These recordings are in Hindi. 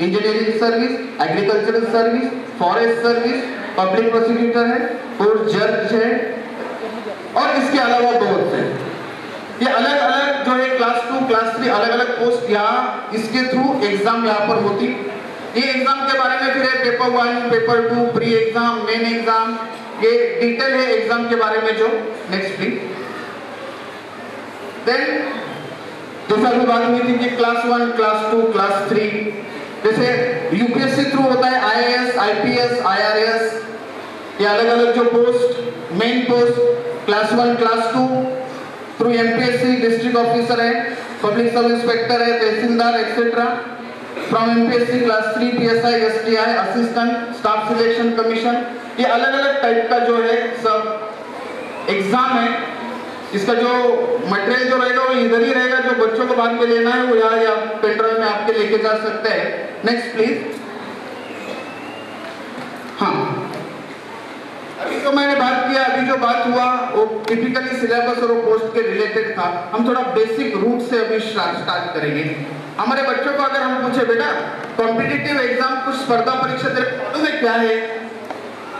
Engineering service, agricultural service, forest service, public prosecutor है और जज है और इसके अलावा बहुत से ये अलग अलग जो है क्लास 2 क्लास 3 अलग अलग पोस्ट यहाँ इसके थ्रू एग्जाम यहाँ पर होती। ये एग्जाम के बारे में फिर है paper 1, paper 2, pre exam, main exam, ये डिटेल है एग्जाम के बारे में जो। Next please. देन जैसा अभी बात हुई थी कि क्लास 1, क्लास 2, क्लास 3 जैसे यूपीएससी थ्रू होता है आईएएस, आईपीएस, आईआरएस, ये अलग अलग जो post main post class 1 class 2 through MPSC district officer है, पब्लिक सब इंस्पेक्टर है, tehsildar etcetera. From MPSC class 3 PSI, STI, assistant, staff selection commission, ये अलग अलग टाइप का जो है सब एग्जाम है। इसका जो मटेरियल जो रहेगा वो इधर ही रहेगा, जो बच्चों को बाद में लेना है वो यहाँ या पेन ड्राइव में आपके लेके जा सकते हैं। Next please. हाँ, अभी जो मैंने बात किया, अभी जो बात हुआ वो टिपिकली सिलेबस और पोस्ट के रिलेटेड था। हम थोड़ा बेसिक रूट से अभी स्टार्ट करेंगे। हमारे बच्चों को अगर हम पूछे बेटा कॉम्पिटिटिव एग्जाम कुछ स्पर्धा परीक्षा तेरे को मालूम है क्या है,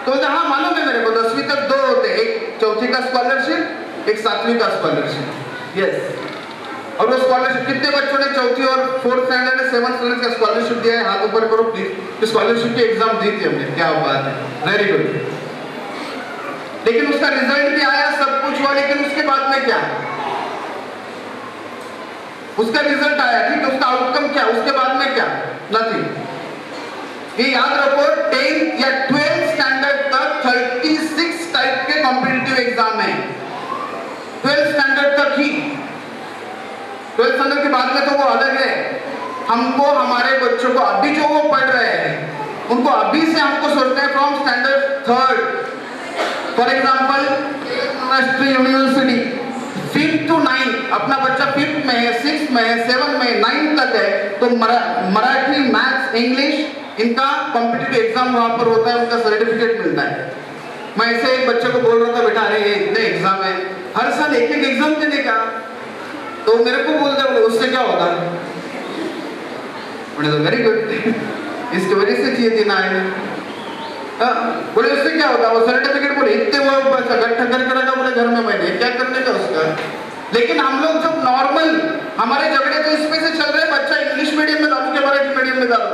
तो हाँ मालूम है मेरे को 10वीं तक 2 होते, एक 4थी का स्कॉलरशिप, एक 7वीं का स्कॉलरशिप। यस। और वो स्कॉलरशिप कितने बच्चों ने 4थी और 4th स्टैंडर्ड और 7th स्टैंडर्ड का स्कॉलरशिप दिया है? हाथ ऊपर करो प्लीज। स्कॉलरशिप की एग्जाम दी थी हमने, क्या बात है, वेरी गुड। लेकिन उसका रिजल्ट भी आया, सब कुछ हुआ, लेकिन उसके बाद में क्या? उसका रिजल्ट आया, ठीक है, उसका आउटकम क्या? उसके बाद में क्या? नथिंग। ये याद रखो 10th या 12th स्टैंडर्ड तक 36 टाइप के कॉम्पिटिटिव एग्जाम है। 12th स्टैंडर्ड तक ही, 12th स्टैंडर्ड के बाद में तो वो अलग है। हमको हमारे बच्चों को अभी जो वो पढ़ रहे हैं उनको अभी से हमको सोचना है from standard 3rd। For example Maharashtra university 5th to 9th, अपना बच्चा 5th में है, 6th में है, 7th में, 9th तक है, तो मराठी, मैथ्स, इंग्लिश इनका कॉम्पिटिटिव एग्जाम वहां पर होता है, उनका सर्टिफिकेट मिलता है। मैं ऐसे एक बच्चे को बोल रहा था बेटा अरे ये इतने एग्जाम है, हर साल एक एक एग्जाम देने का, तो मेरे को बोल दे बोले उससे क्या होगा? बोले तो वेरी गुड, इसकी वजह से चाहिए देना है। बोले उससे क्या होगा? वो सर्टिफिकेट बोले इतने वो गट्ठा कर करेगा, बोले घर में मैंने क्या करने का उसका। लेकिन हम लोग जब नॉर्मल हमारे झगड़े तो इसमें से चल रहे, बच्चा इंग्लिश मीडियम में डालो के मराठी मीडियम में डालो।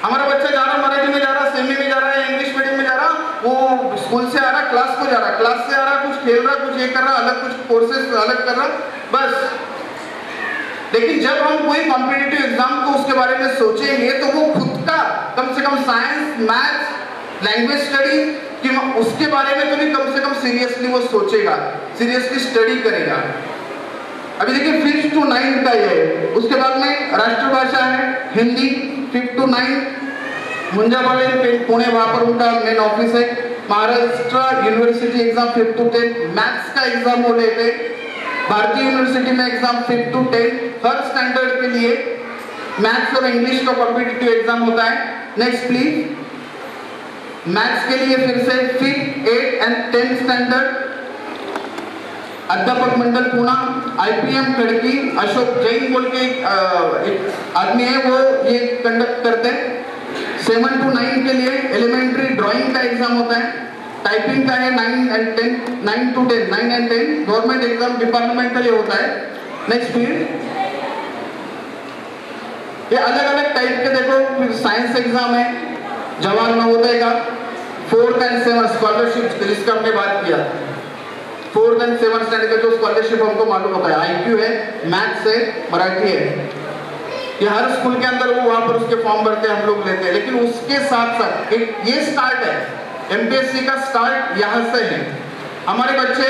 हमारा बच्चा जा रहा मराठी में जा रहा, सेमी में जा रहा है, इंग्लिश मीडियम में जा रहा, वो स्कूल से आ रहा, क्लास को जा रहा, क्लास से आ रहा, कुछ खेल रहा, कुछ ये कर रहा, अलग कुछ कोर्सेज अलग कर रहा, बस। लेकिन जब हम कोई कॉम्पिटिटिव एग्जाम को उसके बारे में सोचेंगे तो वो खुद का कम से कम साइंस, मैथ्स, लैंग्वेज स्टडी कि उसके बारे में तो नहीं, कम से कम सीरियसली वो सोचेगा, सीरियसली स्टडी करेगा। अभी देखिए 5th to 9th का ये है। उसके बाद में राष्ट्रभाषा है Hindi 5th to 9th, मुंजाबाले Pune, वहां पर उनका मेन ऑफिस है। Maharashtra university exam 5th to 10th, maths का एग्जाम हो लेते, भारतीय यूनिवर्सिटी में exam 5th to 10th, her standard के लिए मैथ्स और इंग्लिश का कॉम्पिटिटिव एग्जाम होता है। Next please. मैथ्स के लिए फिर से 5th, 8th and 10th standard, अध्यापक मंडल पुणे, आईपीएम खड़की, अशोक जैन बोल के एक आदमी है, वो ये कंडक्ट करते हैं। 7 to 9 के लिए एलिमेंट्री ड्राइंग का एग्जाम होता है, टाइपिंग का है 9 and 10, 9 to 10, 9 and 10 government exam departmental ये होता है। Next please. ये अलग अलग टाइप के देखो, साइंस एग्जाम है, जवाहर नवोदय का 4th and 7th स्कॉलरशिप, जिसका हमने बात किया 4th and 7th स्टैंडर्ड का जो स्कॉलरशिप हमको मालूम होता है, आईक्यू है, मैथ्स है, मराठी है, ये हर स्कूल के अंदर वो वहां पर उसके फॉर्म भरते हैं, हम लोग लेते हैं। लेकिन उसके साथ साथ एक ये स्टार्ट है, एमपीएससी का स्टार्ट यहाँ से है। हमारे बच्चे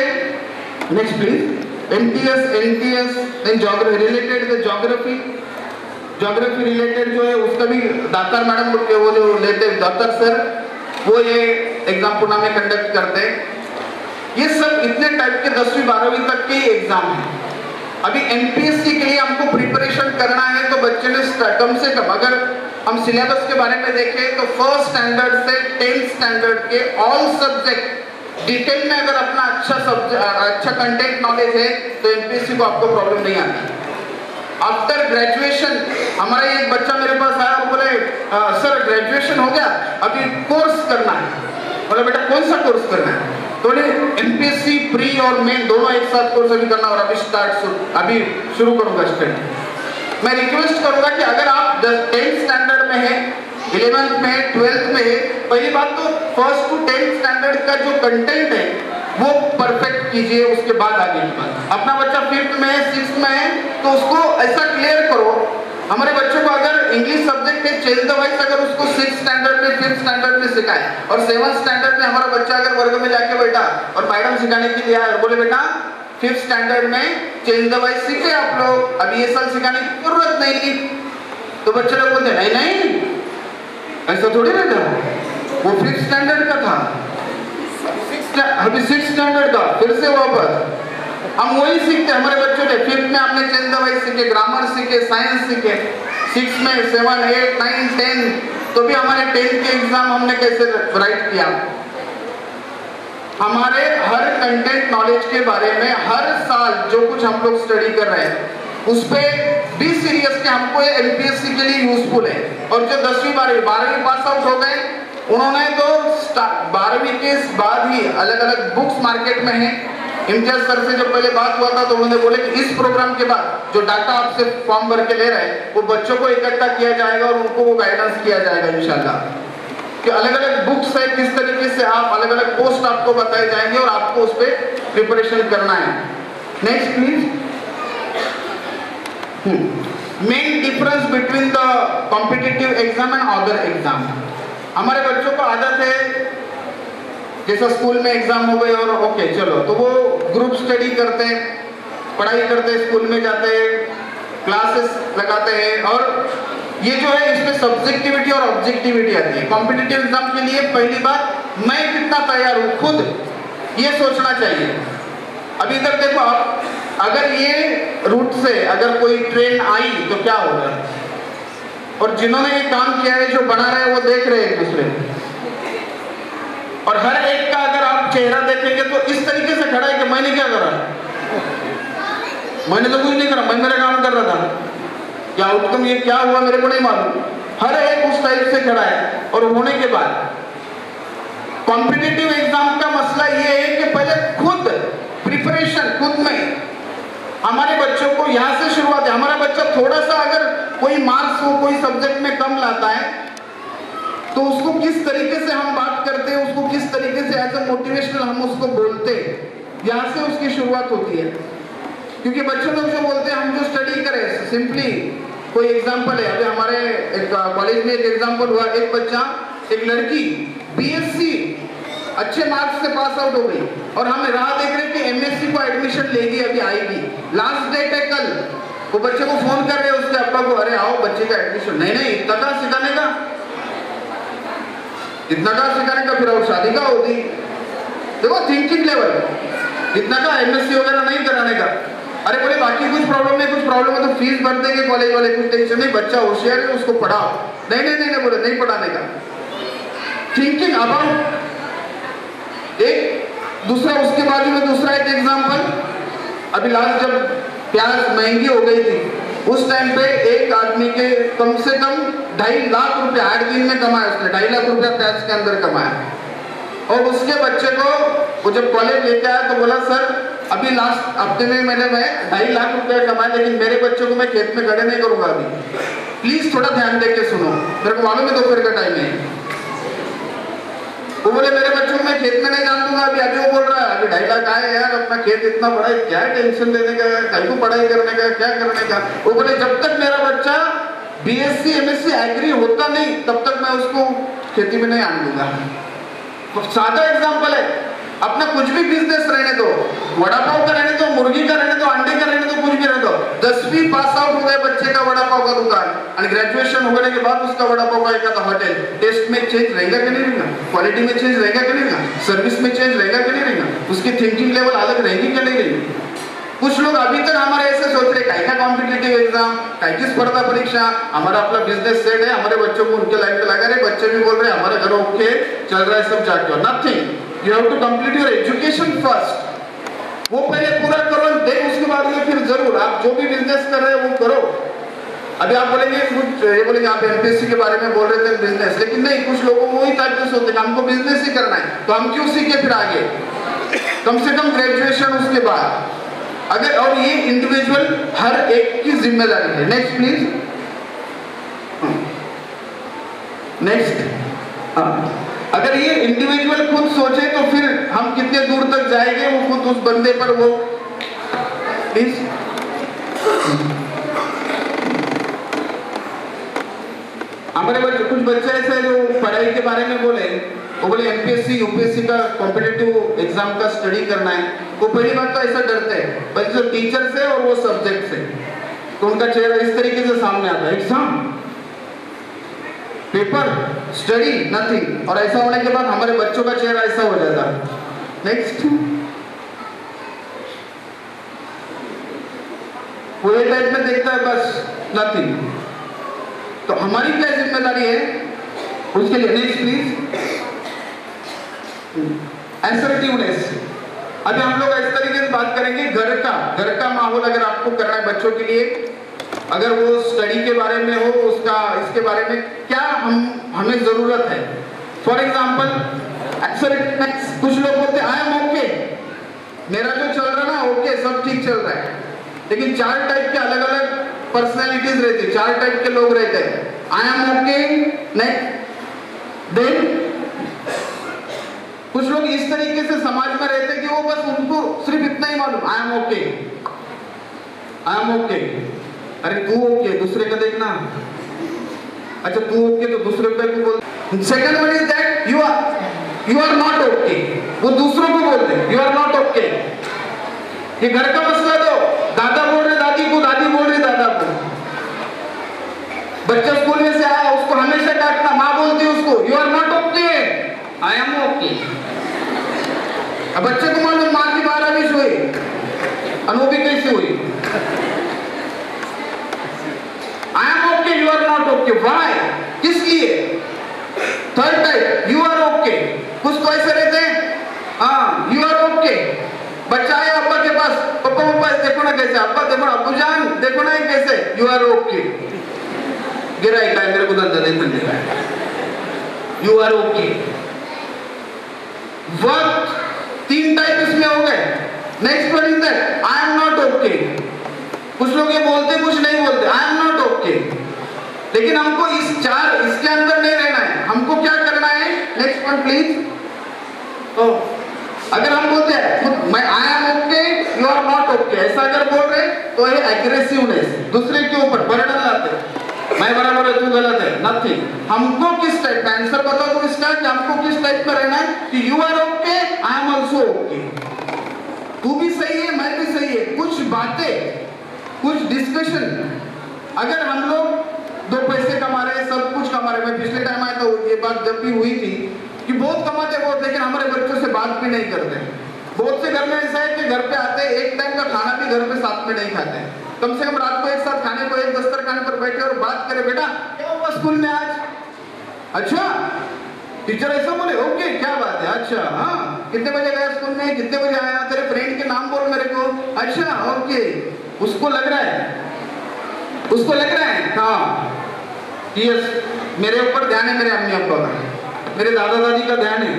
next please. MTS, NTS, then geography related, geography related जो है उसका भी दातार मैडम लोग के वो जो लेते हैं, दातार सर, वो ये एग्जाम पुणे में कंडक्ट करते हैं। ये सब इतने टाइप के 10वीं 12वीं तक के एग्जाम है। अभी एमपीएससी के लिए हमको प्रिपरेशन करना है तो बच्चे ने कम से कम, अगर हम सिलेबस के बारे में देखें तो 1st स्टैंडर्ड से 10th स्टैंडर्ड के ऑल सब्जेक्ट डिटेल में अगर अपना अच्छा कंटेंट नॉलेज है तो एमपीएससी को आपको प्रॉब्लम नहीं आती। आफ्टर ग्रेजुएशन हमारा एक बच्चा मेरे पास आया, वो बोले सर ग्रेजुएशन हो गया, अभी कोर्स करना है। बोले बेटा कौन सा कोर्स करना है? तो बोले एमपीएससी प्री और मेन दोनों एक साथ कोर्स अभी करना, और अभी शुरू करूंगा स्टडी। मैं रिक्वेस्ट करूंगा कि अगर आप 10th स्टैंडर्ड में है, 11th में है, 12th में है, पहली बात तो 1st to 10th स्टैंडर्ड का जो कंटेंट है वो परफेक्ट कीजिए, उसके बाद आगे की बात। अपना बच्चा 5th में है, 6th में है, तो उसको ऐसा क्लियर करो। हमारे बच्चों को अगर इंग्लिश सब्जेक्ट है चेंज द वाइज अगर उसको 6th स्टैंडर्ड में, 5th स्टैंडर्ड में सिखाए, और 7th स्टैंडर्ड में हमारा बच्चा अगर वर्ग में जाके बैठा और मैडम सिखाने के लिए आया, बोले बेटा 5th स्टैंडर्ड में चेंज द वाइज सीखे आप लोग, अभी ये साल सिखाने की जरूरत नहीं। तो बच्चे लोग बोलते नहीं नहीं ऐसा थोड़ी रहता, वो 5th स्टैंडर्ड का था, अभी 6th स्टैंडर्ड का, फिर से वापस हम वही सीखते। हमारे बच्चों ने 5th में आपने चेंज द वाइज सीखे, ग्रामर सीखे, साइंस सीखे, 6 में 7, 8, 9, 10, तो भी हमारे 10th के एग्जाम हमने कैसे राइट किया। हमारे हर कंटेंट नॉलेज के बारे में हर साल जो कुछ हम लोग स्टडी कर रहे हैं उस पे बी सीरियस के, हमको ये एमपीएससी के लिए यूजफुल है। और जो 10वीं 12वीं पास आउट हो गए, उन्होंने तो 12वीं के बाद ही अलग अलग बुक्स मार्केट में है। इम्तियाज सर से जब पहले बात हुआ था तो उन्होंने बोले कि इस प्रोग्राम के बाद जो डाटा आपसे फॉर्म भर के ले रहे हैं वो बच्चों को इकट्ठा किया जाएगा और उनको वो गाइडेंस किया जाएगा इंशाल्लाह, कि अलग अलग बुक्स है, किस तरीके से आप अलग अलग पोस्ट आपको बताए जाएंगे और आपको उस पर प्रिपरेशन करना है। Next please. Main difference between the competitive exam and other exam. हमारे बच्चों को आदत है जैसा स्कूल में एग्जाम हो गए और ओके चलो, तो वो ग्रुप स्टडी करते हैं, पढ़ाई करते हैं, स्कूल में जाते हैं, क्लासेस लगाते हैं, और ये जो है इसमें सब्जेक्टिविटी और ऑब्जेक्टिविटी आती है। कॉम्पिटिटिव एग्जाम के लिए पहली बात मैं कितना तैयार हूँ खुद ये सोचना चाहिए। अभी इधर देखो आप, अगर ये रूट से अगर कोई ट्रेन आई तो क्या होगा, और जिन्होंने ये काम किया है जो बना रहे हैं वो देख रहे हैं एक दूसरे को, और हर एक का अगर आप चेहरा देखेंगे तो इस तरीके से खड़ा है कि मैंने क्या करा, मैंने तो कुछ नहीं करा, मैं मेरा काम कर रहा था, क्या आउटकम ये क्या हुआ मेरे को नहीं मालूम। हर एक उस टाइप से खड़ा है। और होने के बाद कॉम्पिटिटिव एग्जाम का मसला ये है कि पहले खुद प्रिपरेशन खुद में, हमारे बच्चों को यहाँ से शुरुआत है। हमारा बच्चा थोड़ा सा अगर कोई मार्क्स हो कोई सब्जेक्ट में कम लाता है तो उसको किस तरीके से हम बात करते हैं, उसको किस तरीके से एज ए मोटिवेशनल हम उसको बोलते हैं, यहाँ से उसकी शुरुआत होती है। क्योंकि बच्चों लोग जो बोलते हैं हम जो स्टडी करें, सिंपली कोई एग्जांपल है, अभी हमारे एक कॉलेज में एक एग्जांपल हुआ, एक बच्चा एक लड़की बीएससी अच्छे मार्क्स से पास आउट हो गई और हम राह देख रहे कि एमएससी को एडमिशन लेगी, अभी आएगी, लास्ट डेट है कल। वो बच्चे को फोन कर रहे हैं उसके अब्बा को, अरे आओ बच्चे का एडमिशन। नहीं नहीं इतना कहाँ सिखाने का, इतना कहाँ सिखाने का, फिर और शादी का होगी। देखो थिंकिंग लेवल, इतना का एमएससी वगैरह नहीं कराने का। अरे बोले बाकी कुछ प्रॉब्लम है, कुछ प्रॉब्लम है तो फीस भर देंगे कॉलेज वाले, कुछ टेंशन नहीं, बच्चा होशियार है उसको पढ़ाओ। नहीं नहीं नहीं बोले नहीं पढ़ाने का। थिंकिंग अबाउट एक दूसरा, उसके बाजू में दूसरा एक एग्जांपल, अभी लास्ट जब प्याज महंगी हो गई थी उस टाइम पे एक आदमी के कम से कम 2.5 लाख रुपया 8 दिन में कमाया उसने, 2.5 लाख रुपया प्याज के अंदर कमाया। और उसके बच्चे को वो जब कॉलेज लेके आया तो बोला सर अभी लास्ट हफ्ते में मैंने 2.5 लाख रुपया कमाया, लेकिन मेरे बच्चों को मैं खेत में खड़े नहीं करूंगा, अभी प्लीज थोड़ा ध्यान दे के सुनो, मेरे को मालूम है दोपहर का टाइम है। वो बोले मेरे बच्चों को मैं खेत में नहीं जान दूंगा, अभी वो बोल रहा है अभी 2.5 लाख आए यार, अपना खेत इतना बड़ा है, क्या टेंशन लेने का, कहीं को पढ़ाई करने का, क्या करने का। वो बोले जब तक मेरा बच्चा बीएससी एमएससी एग्री होता नहीं तब तक मैं उसको खेती में नहीं आने दूंगा। तो सादा एग्जांपल है, अपना कुछ भी बिजनेस रहने दो, वड़ा पाव का रहने दो, मुर्गी का रहने दो, अंडे का रहने दो, कुछ भी रहने दो, 10वीं पास आउट हो गए बच्चे का वड़ा पाव का दुकान, और ग्रेजुएशन होने के बाद उसका वड़ा पाव का एक होटल, टेस्ट में चेंज रहेगा कि नहीं रहेगा, क्वालिटी में चेंज रहेगा कि नहीं रहेगा, सर्विस में चेंज रहेगा कि नहीं रहेगा, उसकी थिंकिंग लेवल अलग रहेगी कि नहीं रहेगी। कुछ लोग अभी तक हमारे ऐसे सोच रहे काय का कॉम्पिटिटिव एग्जाम, काय की स्पर्धा परीक्षा, हमारा अपना बिजनेस सेट है, हमारे बच्चों को उनके लाइन पे लगा रहे, बच्चे भी बोल रहे हैं हमारे घर ओके चल रहा है सब जाके, nothing, you have to complete your education first. वो पहले पूरा करो, देन उसके बाद में फिर जरूर आप जो भी बिजनेस कर रहे हो वो करो। अभी आप बोलेंगे कुछ, ये बोलेंगे आप एमपीएससी के बारे में बोल रहे थे बिजनेस, लेकिन नहीं, कुछ लोगों को वही टाइप होते हैं हमको बिजनेस ही करना है, तो हम क्यों सीखे फिर आगे, कम से कम ग्रेजुएशन उसके बाद अगर, और ये इंडिविजुअल हर एक की जिम्मेदारी है। Next please, next. अगर ये इंडिविजुअल खुद सोचे तो फिर हम कितने दूर तक जाएंगे, वो खुद उस बंदे पर वो प्लीज। हमारे बच्चे, कुछ बच्चे ऐसे जो पढ़ाई के बारे में बोले, वो बोले एमपीएससी यूपीएससी का कॉम्पिटिटिव एग्जाम का स्टडी करना है, वो पहली बात तो ऐसा डरते हैं बच्चे जो टीचर से और वो सब्जेक्ट से, तो उनका चेहरा इस तरीके से सामने आता है, एग्जाम, पेपर, स्टडी, नथिंग, और ऐसा होने के बाद हमारे बच्चों का चेहरा ऐसा हो जाता है। नेक्स्ट, वो ये टाइप में देखता है बस, नथिंग। तो हमारी क्या जिम्मेदारी है उसके लिए? Next please, assertiveness. अभी हम लोग इस तरीके से बात करेंगे घर का माहौल अगर आपको करना है बच्चों के लिए, अगर वो स्टडी के बारे में हो, उसका इसके बारे में क्या हमें जरूरत है। फॉर एग्जाम्पल असर्टिवनेस, कुछ लोग बोलते हैं आई एम ओके, मेरा जो चल रहा ना ओके, सब ठीक चल रहा है, लेकिन 4 टाइप के अलग अलग पर्सनैलिटीज रहती है, 4 टाइप के लोग रहते हैं। I am okay, next, then कुछ लोग इस तरीके से समाज में रहते कि वो बस उनको सिर्फ इतना ही मालूम, आई am okay, I am okay. अरे तू ओके, दूसरे का देखना, अच्छा तू ओके तो दूसरे को बोल। Second one is that you are not okay, वो दूसरों को बोल दे यू आर नॉट ओके। ये घर का मसला तो दादा बोल रहे दादी को, दादी बोल रही दादा को। बच्चा स्कूल में से आया, उसको हमेशा डांटना, माँ बोलती है उसको you are not okay, I am okay. अब बच्चे को मालूम माँ की 12वीं हुई, अनोबी कैसे हुई, I am okay, you are not okay, why, किस लिए? Third type, you are okay. कुछ तो ऐसे रहते हैं, हाँ यू आर ओके। बच्चा आया अब्बा के पास, पप्पा पप्पा देखो ना कैसे, अब्बा देखो ना, अब्बू जान देखो ना कैसे, यू आर ओके। गिरा ही का मेरे को दर्द देखने दे रहा है, यू आर ओके। वक्त 3 टाइप इसमें हो गए। Next one is that I am not okay. कुछ लोग ये बोलते, कुछ नहीं बोलते, आई एम नॉट ओके, लेकिन हमको इसके अंदर नहीं रहना है, हमको क्या करना है? Next one please. तो अगर हम बोलते हैं मैं I am okay, you are not okay, ऐसा अगर बोल रहे तो ये एग्रेसिवनेस, दूसरे के ऊपर बर्डन लाते, मैं बराबर है तू गलत है, नथिंग। हमको किस टाइप का आंसर बताओ तो इसका कि हमको किस टाइप में रहना है कि you are okay, I am also okay, तू भी सही है मैं भी सही है। कुछ बातें, कुछ डिस्कशन, अगर हम लोग 2 पैसे कमा रहे, सब कुछ कमा रहे, मैं पिछले टाइम आया तो ये बात जब भी हुई थी कि बहुत कमाते बहुत, लेकिन हमारे बच्चों से बात भी नहीं करते। बहुत से घर में ऐसा है कि घर पे आते एक टाइम का खाना भी घर पे साथ में नहीं खाते, कम से कम रात को एक साथ खाने को एक दस्तरखाने पर बैठे और बात करें, बेटा क्या हुआ स्कूल में आज, अच्छा टीचर ऐसा बोले, ओके क्या बात है, अच्छा हाँ कितने बजे गया स्कूल में, कितने बजे आया, तेरे फ्रेंड के नाम बोल मेरे को, अच्छा ओके। उसको लग रहा है, उसको लग रहा है हाँ यस मेरे ऊपर ध्यान है, मेरे अम्मी अब्बा का, मेरे दादा दादी का ध्यान है।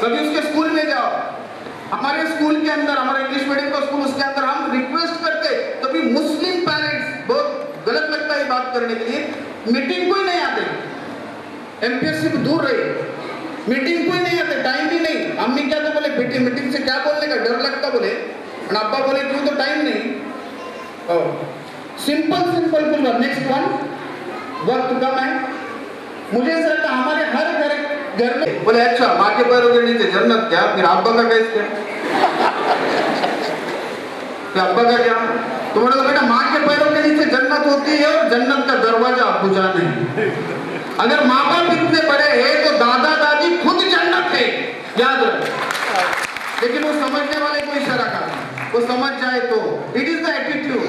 कभी उसके स्कूल में जाओ, हमारे स्कूल के अंदर, हमारे इंग्लिश मीडियम का स्कूल, उसके अंदर हम रिक्वेस्ट करते, तभी मुस्लिम पेरेंट्स, बहुत गलत लगता है बात करने के लिए, मीटिंग कोई नहीं आते, एमपीएससी को दूर रही, मीटिंग कोई नहीं आते, टाइम भी नहीं। अम्मी क्या तो बोले बेटी मीटिंग से क्या बोलने का डर लगता बोले, और अब्बा बोले क्यों तो टाइम नहीं। सिंपल सिंपल बोल। नेक्स्ट वन, वक्त कम है, मुझे ऐसा लगता हमारे हर घर में बोले अच्छा माँ के पैरों के नीचे जन्नत क्या, फिर अब्बा का कैसे क्या, अब्बा का क्या, तो बोले बेटा माँ के पैरों के नीचे जन्नत होती है और जन्नत का दरवाजा अब्बू जान है। अगर माँ बाप इतने बड़े हैं तो दादा दादी खुद जन्नत है, याद रख। लेकिन वो समझने वाले को इशारा करना, वो समझ जाए तो इट इज द एटीट्यूड।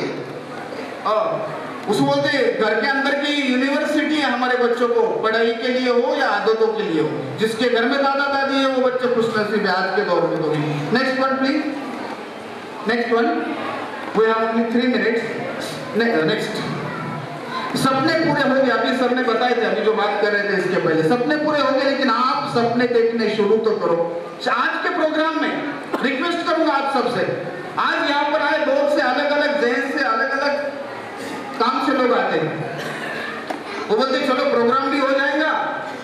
उसको बोलते घर के अंदर की यूनिवर्सिटी है हमारे बच्चों को, पढ़ाई के लिए हो या आदतों के लिए हो। जिसके घर में दादा दादी है वो बच्चे खुश नसीब है आज के दौर में। तो next one please, next one, we have only 3 minutes। नेक्स्ट सपने पूरे हो गए, अभी सर ने बताए थे, अभी जो बात कर रहे थे इसके पहले, सपने पूरे हो गए, लेकिन आप सपने देखने शुरू तो करो। आज के प्रोग्राम में रिक्वेस्ट करूंगा आप सबसे, आज यहाँ पर आए बहुत से अलग अलग देश से, अलग अलग काम से लोग आते हैं। वो बोलते चलो प्रोग्राम भी हो जाएगा,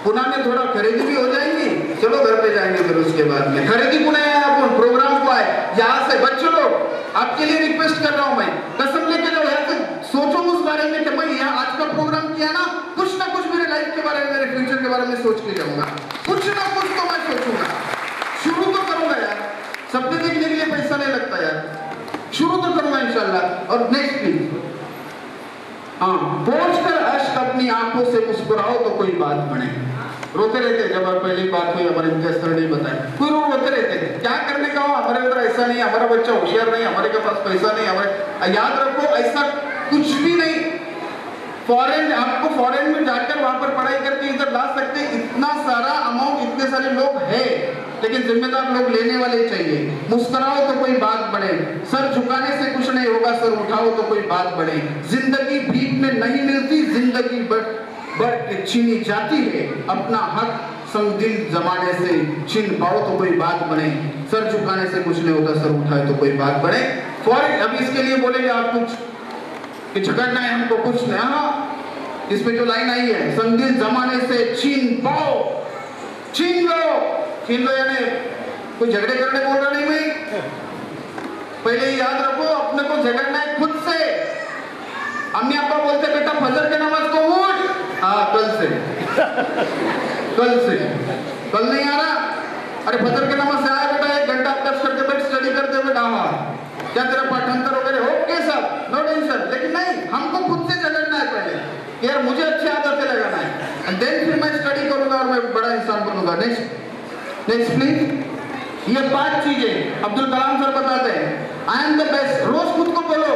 पुणे में थोड़ा खरीदी भी हो जाएगी, चलो घर पे जाएंगे फिर उसके बाद में। खरीदी पुणे आए, आप प्रोग्राम को आए, यहाँ से बच्चों लोग आपके लिए रिक्वेस्ट कर रहा हूं मैं, कसम लेके जाओ यहाँ से, सोचो उस बारे में कि मैं यहाँ आज का प्रोग्राम किया ना कुछ मेरे लाइफ के बारे में, मेरे फ्यूचर के बारे में सोच के जाऊंगा, कुछ ना कुछ तो मैं सोचूंगा, शुरू तो करूंगा यार, सपने देखने के लिए पैसा नहीं लगता यार, शुरू तो करूंगा इंशाल्लाह। और नेक्स्ट प्लीज, हाँ, पहुंचकर अश्क अपनी आंखों से मुस्कुराओ तो कोई बात बने। रोते रहते जब पहली बात हुई, हमारे इम्तियाज सर ने बताया, कोई रोते रहते क्या करने का हो, हमारे अंदर ऐसा नहीं, हमारा बच्चा होशियार नहीं, हमारे के पास पैसा नहीं, हमारे, याद रखो ऐसा कुछ भी नहीं। फॉरेन, आपको फॉरेन में जाकर वहां पर पढ़ाई करके इधर ला सकते, इतना सारा अमाउंट, इतने सारे लोग हैं, लेकिन जिम्मेदार लोग लेने वाले चाहिए। मुस्कुराओ तो कोई बात बढ़े, सर झुकाने से कुछ नहीं होगा, सर उठाओ तो कोई बात बढ़े। जिंदगी भीख में नहीं मिलती, जिंदगी बढ़ के छीनी जाती है, अपना हक संगदिल जमाने से छीन पाओ तो कोई बात बने। सर झुकाने से कुछ नहीं होता, सर उठाए तो कोई बात बढ़े। फॉरेन, अभी इसके लिए बोलेंगे आप कुछ कि झगड़ना है हमको, कुछ नहीं। हाँ, इसमें जो लाइन आई है, संगदिल जमाने से छीन पाओ, छीन लो यानी कोई झगड़े करने बोल रहा नहीं मैं, पहले ही याद रखो अपने को झगड़ना है खुद से। अम्मी अब्बा बोलते बेटा फजर के नमाज को उठ, हाँ कल से कल नहीं आ रहा, अरे फजर के नमाज से आया बेटा, 1 घंटा अभ्यास करते बैठ, स्टडी करते बैठ, हाँ क्या तेरा पाठांतर वगैरह ओके सब, नो टेंशन। लेकिन नहीं, हमको खुद से झगड़ना है पहले, यार मुझे अच्छी आदतें लगाना है, एंड देन फिर मैं स्टडी करूंगा और मैं बड़ा इंसान बनूंगा। नेक्स्ट प्लीज, ये 5 चीजें अब्दुल कलाम सर बताते हैं, आई एम द बेस्ट, रोज खुद को बोलो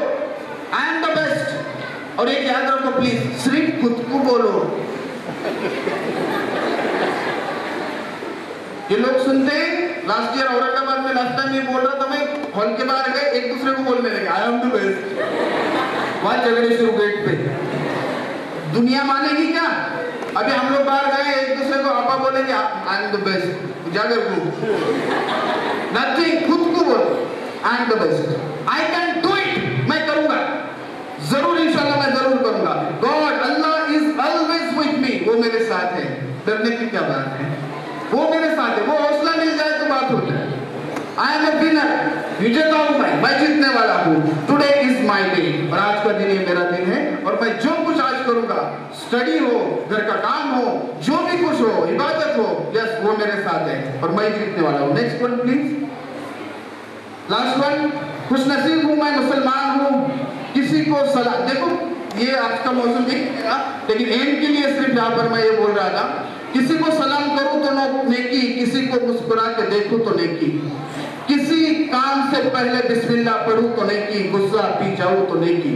आई एम द बेस्ट, और एक याद रखो प्लीज, सिर्फ खुद को बोलो। ये लोग सुनते हैं, लास्ट ईयर औरंगाबाद में लास्ट टाइम ये बोल रहा था, मैं हॉल के बाहर गए, एक दूसरे को बोलने लगे आई एम द बेस्ट, वहां झगड़े शुरू गेट पे। दुनिया मानेगी क्या? अभी हम लोग बाहर गए, एक दूसरे को आपा बोलेंगे आई एम द बेस्ट, जाकर को नथिंग, खुद को बोलो I am the best, I can do it, मैं करूंगा जरूर, इंशाल्लाह मैं जरूर करूंगा। God Allah is always with me, वो मेरे साथ है, डरने की क्या बात है, वो मेरे साथ है, वो हौसला मिल जाए तो बात होता है। आई एम ए विनर, विजेता हूं मैं जीतने वाला हूं। टुडे इज माय डे, और आज का दिन ये मेरा दिन है, और मैं जो कुछ आज करूंगा, स्टडी हो, घर का काम हो, जो भी कुछ हो, इबादत हो, यस वो मेरे साथ है और मैं जीतने वाला हूं। Next one please, last one, खुश नसीब हूं मैं मुसलमान हूं, किसी को सलाह, देखो ये आज का मौसम नहीं था, लेकिन एम के लिए सिर्फ यहाँ पर मैं ये बोल रहा था, किसी को सलाम करूं तो नेकी, किसी को मुस्कुरा के देखूं तो नेकी, किसी काम से पहले बिस्मिल्लाह पढ़ूं तो नेकी, गुस्सा पी जाऊं तो नेकी,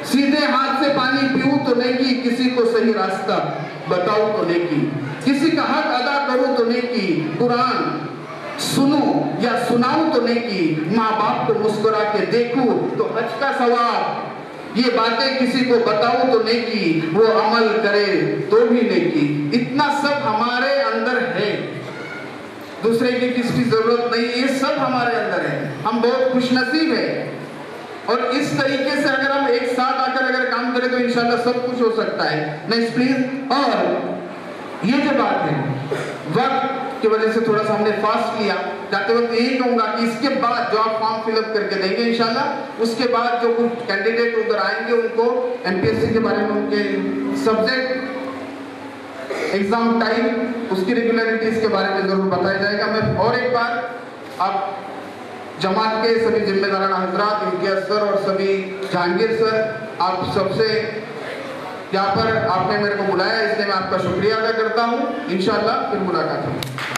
सीधे हाथ से पानी पीऊं तो नेकी, किसी को सही रास्ता बताऊं तो नेकी, किसी का हक अदा करूं तो नेकी, कुरान सुनूं या सुनाऊं तो नेकी, माँ बाप को मुस्कुरा के देखूं तो हज का सवाब, ये बातें किसी को बताऊं तो नेकी, वो अमल करे तो भी नेकी। इतना सब हमारे अंदर है, दूसरे की किसकी जरूरत नहीं, ये सब हमारे अंदर है, हम बहुत खुशनसीब हैं। और इस तरीके से अगर हम एक साथ आकर अगर काम करें तो इंशाल्लाह सब कुछ हो सकता है। नेक्स्ट प्लीज, और ये जो बात है वक्त की वजह से थोड़ा सा हमने फास्ट किया, जाते वक्त यही कहूंगा कि इसके बाद जो आप फॉर्म फिलअप करके देंगे इंशाल्लाह, उसके बाद जो कुछ कैंडिडेट उधर आएंगे उनको एमपीएससी के बारे में, उनके सब्जेक्ट एग्जाम टाइम, उसकी रेगुलरिटीज के बारे में जरूर बताया जाएगा। मैं और एक बार आप जमात के सभी जिम्मेदाराना हजरात, इम्तियाज सर और सभी जहांगीर सर, आप सबसे यहाँ पर आपने मेरे को बुलाया, इसलिए मैं आपका शुक्रिया अदा करता हूँ। इंशाल्लाह फिर मुलाकात होगी।